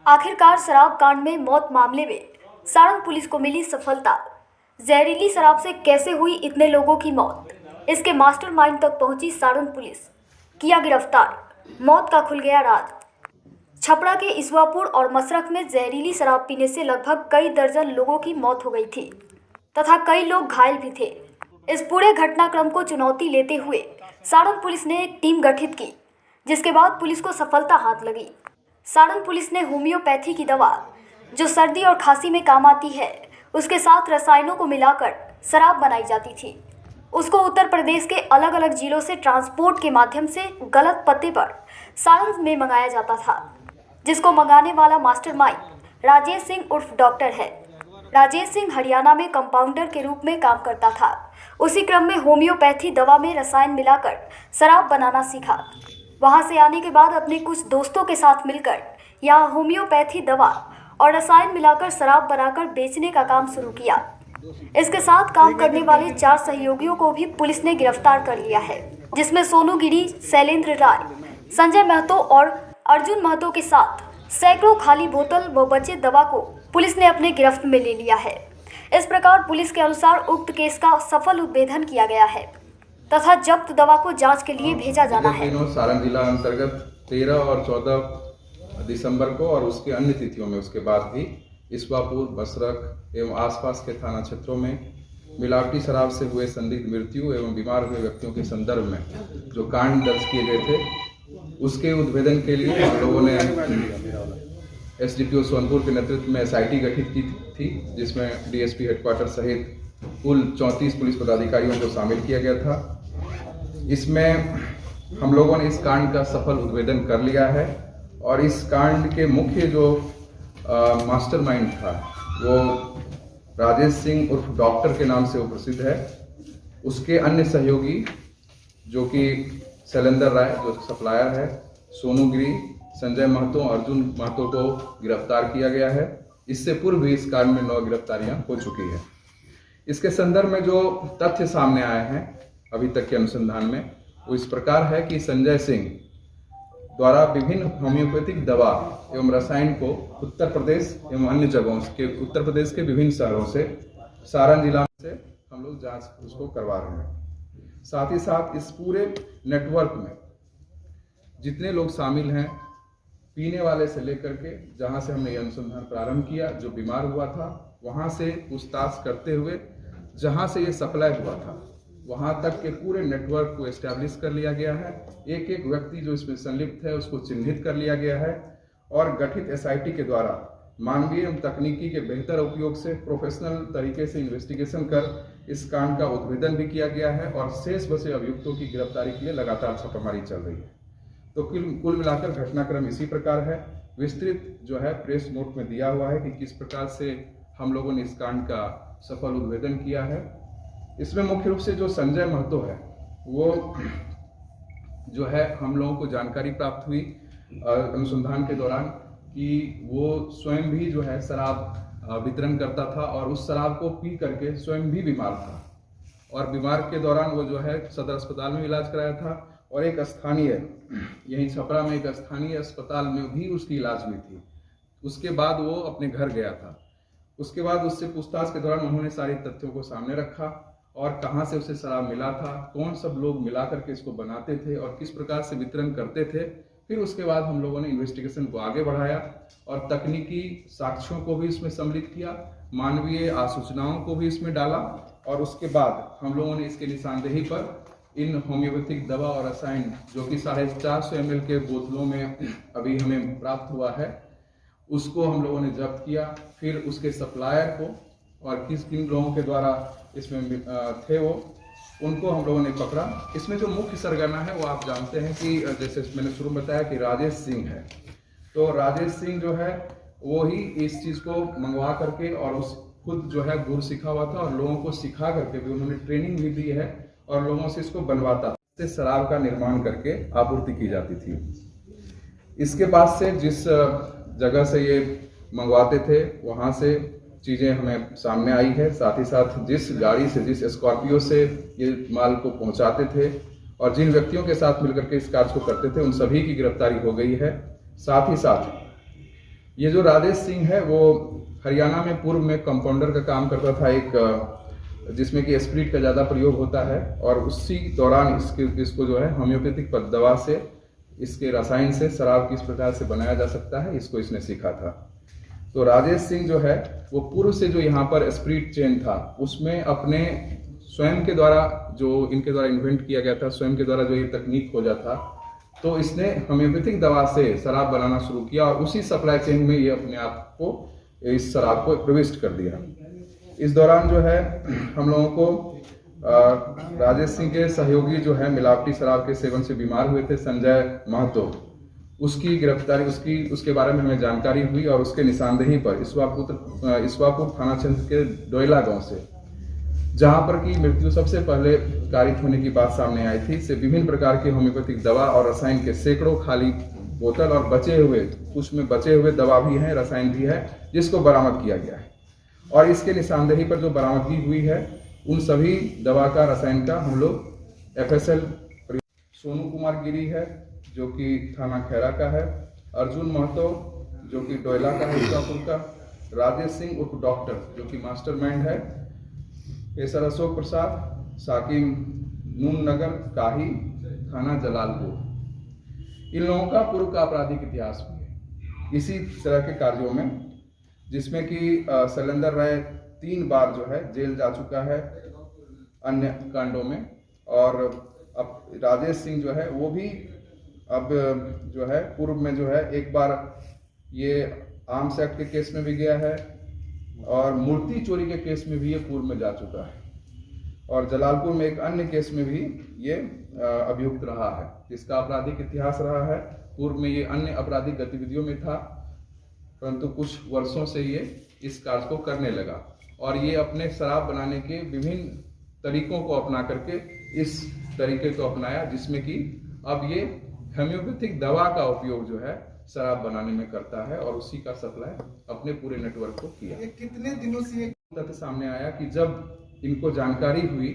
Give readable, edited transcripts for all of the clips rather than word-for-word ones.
आखिरकार शराब कांड में मौत मामले में सारण पुलिस को मिली सफलता। जहरीली शराब से कैसे हुई इतने लोगों की मौत, इसके मास्टरमाइंड तक पहुंची सारण पुलिस। किया गिरफ्तार, मौत का खुल गया राज। छपरा के इसवापुर और मसरख में जहरीली शराब पीने से लगभग कई दर्जन लोगों की मौत हो गई थी तथा कई लोग घायल भी थे। इस पूरे घटनाक्रम को चुनौती लेते हुए सारण पुलिस ने एक टीम गठित की, जिसके बाद पुलिस को सफलता हाथ लगी। सारण पुलिस ने होम्योपैथी की दवा, जो सर्दी और खांसी में काम आती है, उसके साथ रसायनों को मिलाकर शराब बनाई जाती थी। उसको उत्तर प्रदेश के अलग अलग जिलों से ट्रांसपोर्ट के माध्यम से गलत पते पर सारण में मंगाया जाता था, जिसको मंगाने वाला मास्टरमाइंड राजेश सिंह उर्फ डॉक्टर है। राजेश सिंह हरियाणा में कंपाउंडर के रूप में काम करता था। उसी क्रम में होम्योपैथी दवा में रसायन मिलाकर शराब बनाना सीखा। वहां से आने के बाद अपने कुछ दोस्तों के साथ मिलकर यहाँ होम्योपैथी दवा और रसायन मिलाकर शराब बनाकर बेचने का काम शुरू किया। इसके साथ काम करने वाले 4 सहयोगियों को भी पुलिस ने गिरफ्तार कर लिया है, जिसमें सोनू गिरी, शैलेंद्र राय, संजय महतो और अर्जुन महतो के साथ सैकड़ों खाली बोतल व बचे दवा को पुलिस ने अपने गिरफ्त में ले लिया है। इस प्रकार पुलिस के अनुसार उक्त केस का सफल उद्भेदन किया गया है तथा जब्त दवा को जांच के लिए भेजा जाना है। सारण जिला अंतर्गत 13 और 14 दिसंबर को और उसके अन्य तिथियों में उसके बाद भी इसवापुर, मसरख एवं आसपास के थाना क्षेत्रों में मिलावटी शराब से हुए संदिग्ध मृत्यु एवं बीमार हुए व्यक्तियों के संदर्भ में जो कांड दर्ज किए गए थे, उसके उद्भेदन के लिए हम लोगों ने एसडीपीओ सोनपुर के नेतृत्व में एसआईटी गठित की थी, जिसमें डीएसपी हेडक्वार्टर सहित कुल 34 पुलिस पदाधिकारियों को शामिल किया गया था। इसमें हम लोगों ने इस कांड का सफल उद्भेदन कर लिया है और इस कांड के मुख्य जो मास्टरमाइंड था वो राजेश सिंह उर्फ डॉक्टर के नाम से वो प्रसिद्ध है। उसके अन्य सहयोगी जो कि शैलेंद्र राय जो सप्लायर है, सोनू गिरी, संजय महतो, अर्जुन महतो को गिरफ्तार किया गया है। इससे पूर्व भी इस कांड में 9 गिरफ्तारियां हो चुकी है। इसके संदर्भ में जो तथ्य सामने आए हैं अभी तक के अनुसंधान में, वो इस प्रकार है कि संजय सिंह द्वारा विभिन्न होम्योपैथिक दवा एवं रसायन को उत्तर प्रदेश एवं अन्य जगहों के उत्तर प्रदेश के विभिन्न शहरों से सारण जिला से हम लोग जांच उसको करवा रहे हैं। साथ ही साथ इस पूरे नेटवर्क में जितने लोग शामिल हैं, पीने वाले से लेकर के जहां से हमने ये अनुसंधान प्रारंभ किया, जो बीमार हुआ था वहां से पूछताछ करते हुए जहां से ये सप्लाई हुआ था वहां तक के पूरे नेटवर्क को एस्टैब्लिश कर लिया गया है। एक एक व्यक्ति जो इसमें संलिप्त है उसको चिन्हित कर लिया गया है और गठित एसआईटी के द्वारा मानवीय एवं तकनीकी के बेहतर उपयोग से प्रोफेशनल तरीके से इन्वेस्टिगेशन कर इस कांड का उद्भेदन भी किया गया है और शेष बचे अभियुक्तों की गिरफ्तारी के लिए लगातार छापेमारी चल रही है। तो कुल मिलाकर घटनाक्रम इसी प्रकार है। विस्तृत जो है प्रेस नोट में दिया हुआ है कि किस प्रकार से हम लोगों ने इस कांड का सफल उद्भेदन किया है। इसमें मुख्य रूप से जो संजय महतो है वो जो है हम लोगों को जानकारी प्राप्त हुई अनुसंधान के दौरान कि वो स्वयं भी जो है शराब वितरण करता था और उस शराब को पी करके स्वयं भी बीमार था और बीमार के दौरान वो जो है सदर अस्पताल में इलाज कराया था और एक स्थानीय यहीं छपरा में एक स्थानीय अस्पताल में भी उसकी इलाज हुई थी। उसके बाद वो अपने घर गया था। उसके बाद उससे पूछताछ के दौरान उन्होंने सारे तथ्यों को सामने रखा और कहां से उसे शराब मिला था, कौन सब लोग मिला करके इसको बनाते थे और किस प्रकार से वितरण करते थे। फिर उसके बाद हम लोगों ने इन्वेस्टिगेशन को आगे बढ़ाया और तकनीकी साक्ष्यों को भी इसमें सम्मिलित किया, मानवीय आसूचनाओं को भी इसमें डाला और उसके बाद हम लोगों ने इसके निशानदेही पर इन होम्योपैथिक दवा और रसायन जो कि 450 ml के बोतलों में अभी हमें प्राप्त हुआ है, उसको हम लोगों ने जब्त किया। फिर उसके सप्लायर को और किन लोगों के द्वारा इसमें थे वो उनको हम लोगों ने पकड़ा। इसमें जो मुख्य सरगना है वो आप जानते हैं कि जैसे मैंने शुरू में बताया कि राजेश सिंह है। तो राजेश सिंह जो है वो ही इस चीज़ को मंगवा करके और उस खुद जो है गुर सीखा हुआ था और लोगों को सिखा करके भी उन्होंने ट्रेनिंग भी दी है और लोगों से इसको बनवाता था। इससे शराब का निर्माण करके आपूर्ति की जाती थी। इसके पास से जिस जगह से ये मंगवाते थे वहाँ से चीज़ें हमें सामने आई है। साथ ही साथ जिस गाड़ी से, जिस स्कॉर्पियो से ये माल को पहुँचाते थे और जिन व्यक्तियों के साथ मिलकर के इस कार्य को करते थे, उन सभी की गिरफ्तारी हो गई है। साथ ही साथ ये जो राजेश सिंह है वो हरियाणा में पूर्व में कंपाउंडर का काम करता था, एक जिसमें कि स्प्रिट का ज़्यादा प्रयोग होता है, और उसी दौरान इसको जो है होम्योपैथिक दवा से, इसके रसायन से शराब किस प्रकार से बनाया जा सकता है, इसको इसने सीखा था। तो राजेश सिंह जो है वो पूर्व से जो यहाँ पर स्प्रिट चेन था उसमें अपने स्वयं के द्वारा, जो इनके द्वारा इन्वेंट किया गया था, स्वयं के द्वारा जो ये तकनीक खोजा था, तो इसने होम्योपैथिक दवा से शराब बनाना शुरू किया और उसी सप्लाई चेन में ये अपने आप को, इस शराब को प्रविष्ट कर दिया। इस दौरान जो है हम लोगों को राजेश सिंह के सहयोगी जो है मिलावटी शराब के सेवन से बीमार हुए थे, संजय महतो, उसकी गिरफ्तारी, उसके बारे में हमें जानकारी हुई और उसके निशानदेही पर इसवापुर थाना क्षेत्र के डोयला गांव से, जहां पर की मृत्यु सबसे पहले कारित होने की बात सामने आई थी, से विभिन्न प्रकार के होम्योपैथिक दवा और रसायन के सैकड़ों खाली बोतल और उसमें बचे हुए दवा भी है, रसायन भी है, जिसको बरामद किया गया है। और इसके निशानदेही पर जो बरामदगी हुई है उन सभी दवा का, रसायन का हम लोग FSL सोनू कुमार गिरी है जो कि थाना खैरा का है, अर्जुन महतो जो कि डोयला का है इसवापुर का, राजेश सिंह उर्फ डॉक्टर जो कि मास्टरमाइंड है, पेशर अशोक प्रसाद, साकिम नून नगर काही, थाना जलालपुर। इन लोगों का पूर्व का आपराधिक इतिहास भी है इसी तरह के कार्यों में, जिसमें कि शैलेंद्र राय 3 बार जो है जेल जा चुका है अन्य कांडों में, और अब राजेश सिंह जो है वो भी अब जो है पूर्व में जो है एक बार ये आर्म्स एक्ट के केस में भी गया है और मूर्ति चोरी के केस में भी ये पूर्व में जा चुका है, और जलालपुर में एक अन्य केस में भी ये अभियुक्त रहा है, जिसका आपराधिक इतिहास रहा है। पूर्व में ये अन्य आपराधिक गतिविधियों में था, परंतु कुछ वर्षों से ये इस कार्य को करने लगा और ये अपने शराब बनाने के विभिन्न तरीकों को अपना करके इस तरीके को अपनाया, जिसमें कि अब ये होम्योपैथिक दवा का उपयोग जो है शराब बनाने में करता है और उसी का सप्लाई अपने पूरे नेटवर्क को किया। कितने दिनों से ये तथ्य सामने आया कि जब इनको जानकारी हुई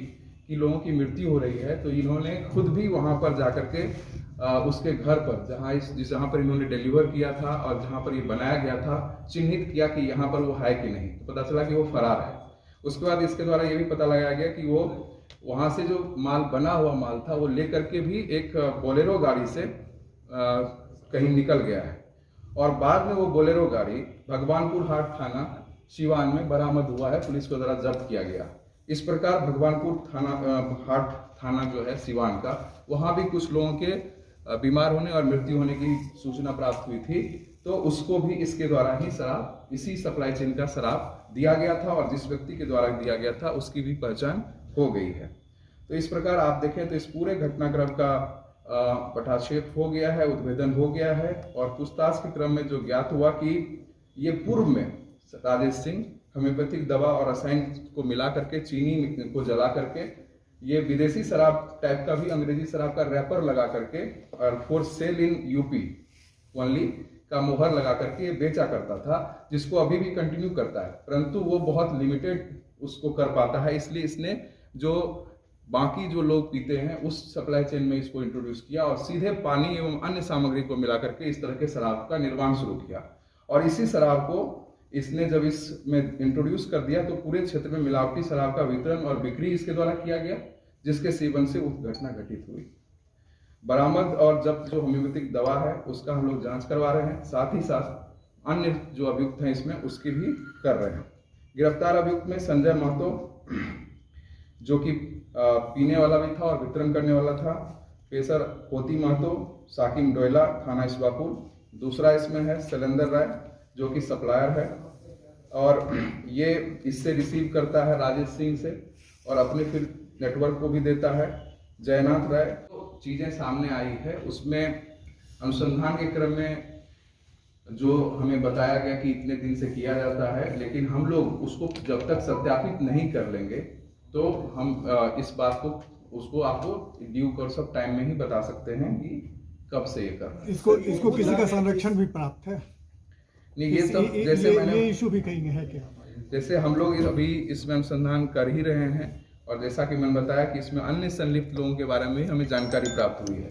कि लोगों की मृत्यु हो रही है, तो इन्होंने खुद भी वहां पर जाकर के उसके घर पर, जहां पर इन्होंने डिलीवर किया था और जहां पर ये बनाया गया था, चिन्हित किया कि यहाँ पर वो है कि नहीं। तो पता चला कि वो फरार है। उसके बाद इसके द्वारा ये भी पता लगाया गया कि वो वहां से जो माल, बना हुआ माल था, वो लेकर के भी एक बोलेरो गाड़ी से कहीं निकल गया है और बाद में वो बोलेरो गाड़ी भगवानपुर हाट थाना सिवान में बरामद हुआ है, पुलिस को द्वारा जब्त किया गया। इस प्रकार भगवानपुर हाट थाना जो है सिवान का, वहां भी कुछ लोगों के बीमार होने और मृत्यु होने की सूचना प्राप्त हुई थी, तो उसको भी इसके द्वारा ही शराब, इसी सप्लाई चेन का शराब दिया गया था और जिस व्यक्ति के द्वारा दिया गया था उसकी भी पहचान हो गई है। तो इस प्रकार आप देखें तो इस पूरे घटनाक्रम का पटाक्षेप हो गया है, उद्भेदन हो गया है और पूछताछ के क्रम में जो ज्ञात हुआ कि ये पूर्व में राजेश सिंह होम्योपैथिक दवा और रसायन को मिला करके, चीनी को जला करके, ये विदेशी शराब टाइप का भी अंग्रेजी शराब का रैपर लगा करके और for sale in UP only का मोहर लगा करके ये बेचा करता था, जिसको अभी भी कंटिन्यू करता है, परंतु वो बहुत लिमिटेड उसको कर पाता है। इसलिए इसने जो बाकी जो लोग पीते हैं उस सप्लाई चेन में इसको इंट्रोड्यूस किया और सीधे पानी एवं अन्य सामग्री को मिला करके इस तरह के शराब का निर्माण शुरू किया। और इसी शराब को इसने जब इसमें इंट्रोड्यूस कर दिया तो पूरे क्षेत्र में मिलावटी शराब का वितरण और बिक्री इसके द्वारा किया गया, जिसके सेवन से उस घटना घटित हुई। बरामद और जब्त जो होम्योपैथिक दवा है उसका हम लोग जांच करवा रहे हैं, साथ ही साथ अन्य जो अभियुक्त हैं इसमें उसकी भी कर रहे हैं। गिरफ्तार अभियुक्त में संजय महतो जो कि पीने वाला भी था और वितरण करने वाला था, पेशर पोती महतो, साकिम डोयला, थाना इसवापुर। दूसरा इसमें है शैलेंद्र राय जो कि सप्लायर है और ये इससे रिसीव करता है राजेश सिंह से और अपने फिर नेटवर्क को भी देता है। जयनाथ राय, तो चीज़ें सामने आई है उसमें अनुसंधान के क्रम में जो हमें बताया गया कि इतने दिन से किया जाता है, लेकिन हम लोग उसको जब तक सत्यापित नहीं कर लेंगे तो हम इस बात को उसको आपको ड्यू कोर्स ऑफ टाइम में ही बता सकते हैं कि कब से ये कर रहे हैं। इसको किसी का संरक्षण भी प्राप्त है? नहीं, ये सब जैसे मैंने ये इशू भी कहीं है क्या? जैसे हम लोग अभी इसमें अनुसंधान कर ही रहे हैं और जैसा कि मैंने बताया कि इसमें अन्य संलिप्त लोगों के बारे में हमें जानकारी प्राप्त हुई है,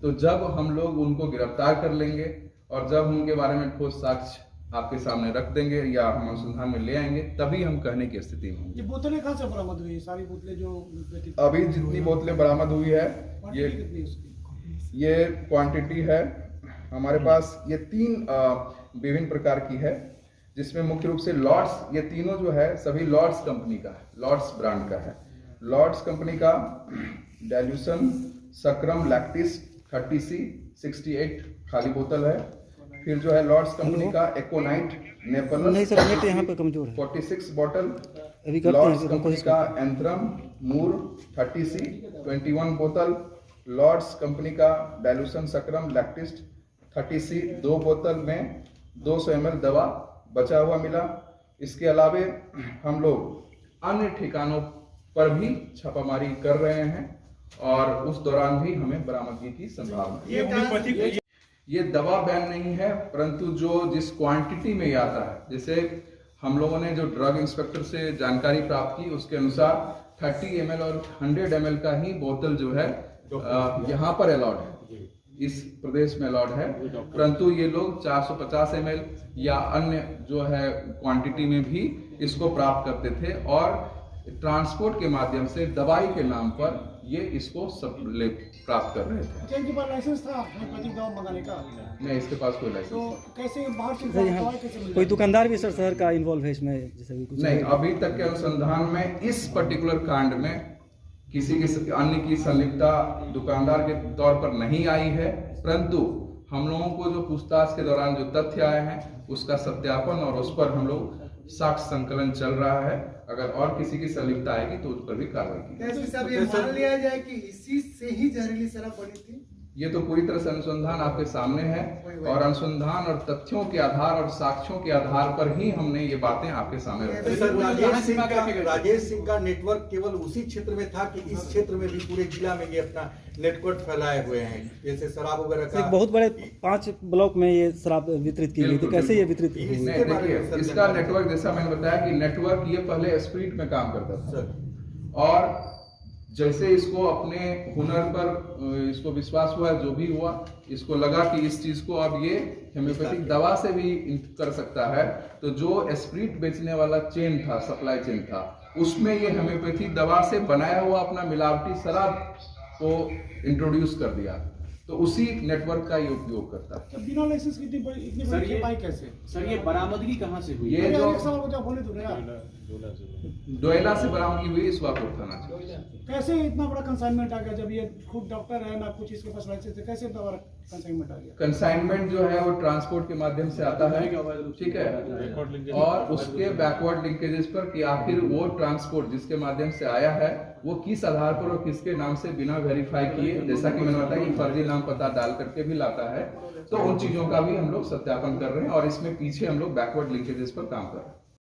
तो जब हम लोग उनको गिरफ्तार कर लेंगे और जब उनके बारे में ठोस साक्ष्य आपके सामने रख देंगे या हम अनुसंधान में ले आएंगे, तभी हम कहने की स्थिति में होंगे। ये बोतलें कहाँ से बरामद हुई? सारी बोतलें जो व्यतीत अभी जितनी बोतलें बरामद हुई है ये कितनी उसकी? ये क्वांटिटी है हमारे पास, ये 3 विभिन्न प्रकार की है, जिसमें मुख्य रूप से लॉर्ड्स, ये तीनों जो है सभी लॉर्ड्स कंपनी का है, लॉर्ड्स ब्रांड का है। लॉर्ड्स कंपनी का डाइल्यूशन सक्राम लैक्टिस 30C 68 खाली बोतल है। फिर जो है लॉर्ड्स कंपनी का एकोनाइट नेपलस नहीं सर, नेट यहाँ पे कमजोर है। 46 बॉटल। अभी करते लॉर्ड्स हैं, कंपनी का एंथ्रम मूर 30C 21 बोतल। लॉर्ड्स कंपनी का डाइल्यूशन सक्राम लैक्टिस 30C 2 बोतल में 200 ml दवा बचा हुआ मिला। इसके अलावे हम लोग अन्य ठिकानों पर भी छापामारी कर रहे हैं और उस दौरान भी हमें बरामदगी की संभावना है। ये दवा बैन नहीं है, परंतु जो जिस क्वांटिटी में ये आता है, जैसे हम लोगों ने जो ड्रग इंस्पेक्टर से जानकारी प्राप्त की उसके अनुसार 30 ml और 100 ml का ही बोतल जो है यहाँ पर अलाउड है, इस प्रदेश में अलाउड है, परंतु ये लोग 450 ml या अन्य जो है क्वांटिटी में भी इसको प्राप्त करते थे और ट्रांसपोर्ट के माध्यम से दवाई के नाम पर ये इसको सब प्राप्त कर रहे थे। इनके पास लाइसेंस था होम्योपैथिक दवा मंगाने का? नहीं, इसके पास कोई लाइसेंस तो कैसे बाहर से सर यहाँ दवा कैसे मिल कोई जाती? दुकानदार भी सर शहर का इन्वॉल्व है इसमें, जैसे भी कुछ नहीं, अभी तक के अनुसंधान में इस पर्टिकुलर कांड में किसी की अन्य की संलिप्तता दुकानदार के तौर पर नहीं आई है, परंतु हम लोगों को जो पूछताछ के दौरान जो तथ्य आए हैं उसका सत्यापन और उस पर हम लोग साक्ष्य संकलन चल रहा है। अगर और किसी की संलिप्तता आएगी तो उस पर भी कार्रवाई की। कैसे सर ये मान लिया जाए कि इसी से ही जहरीली शराब बनी थी? ये तो पूरी तरह से अनुसंधान आपके सामने है और अनुसंधान और तथ्यों के आधार और साक्ष्यों के आधार पर ही हमने ये बातें आपके सामने रखी। सर, राजेश सिंह का नेटवर्क केवल उसी क्षेत्र में था कि इस क्षेत्र में भी पूरे जिला में ये अपना नेटवर्क फैलाए हुए हैं, जैसे शराब वगैरह का? एक बहुत बड़े 5 ब्लॉक में ये शराब वितरित की गई थी, कैसे ये वितरित हुई? नहीं, देखिए इसका नेटवर्क, जैसा मैंने बताया कि नेटवर्क ये पहले स्प्रिट में काम करता था और जैसे इसको अपने हुनर पर इसको विश्वास हुआ, जो भी हुआ, इसको लगा कि इस चीज को अब ये होम्योपैथिक दवा से भी कर सकता है, तो जो स्प्रिट बेचने वाला चेन था, सप्लाई चेन था, उसमें ये होम्योपैथिक दवा से बनाया हुआ अपना मिलावटी शराब को इंट्रोड्यूस कर दिया, तो उसी नेटवर्क का ये उपयोग करता है। तो बिना लाइसेंस की इतनी बड़ी खेपाई कैसे? सर ये बरामदगी कहाँ से हुई? ये जो एक सवाल मुझे बोले तो यार, डोयला से बरामदगी हुई इस्वापुर थाना से। कैसे इतना बड़ा कंसाइनमेंट आ गया? जब ये खुद डॉक्टर है ना कुछ इसके पास लाइसेंस है, कैसे इतना बड़ा कंसाइनमेंट आ गया? कंसाइनमेंट जो है वो ट्रांसपोर्ट के माध्यम से आता है, ठीक है, और उसके बैकवर्ड लिंकेजेस पर कि आखिर वो ट्रांसपोर्ट जिसके माध्यम से आया है वो किस आधार पर और किसके नाम से बिना वेरीफाई किए, जैसा कि मैंने बताया कि फर्जी नाम पता डाल करके भी लाता है, तो उन चीजों का भी हम लोग सत्यापन कर रहे हैं और इसमें पीछे हम लोग बैकवर्ड लिंकेजेस पर काम कर रहे हैं।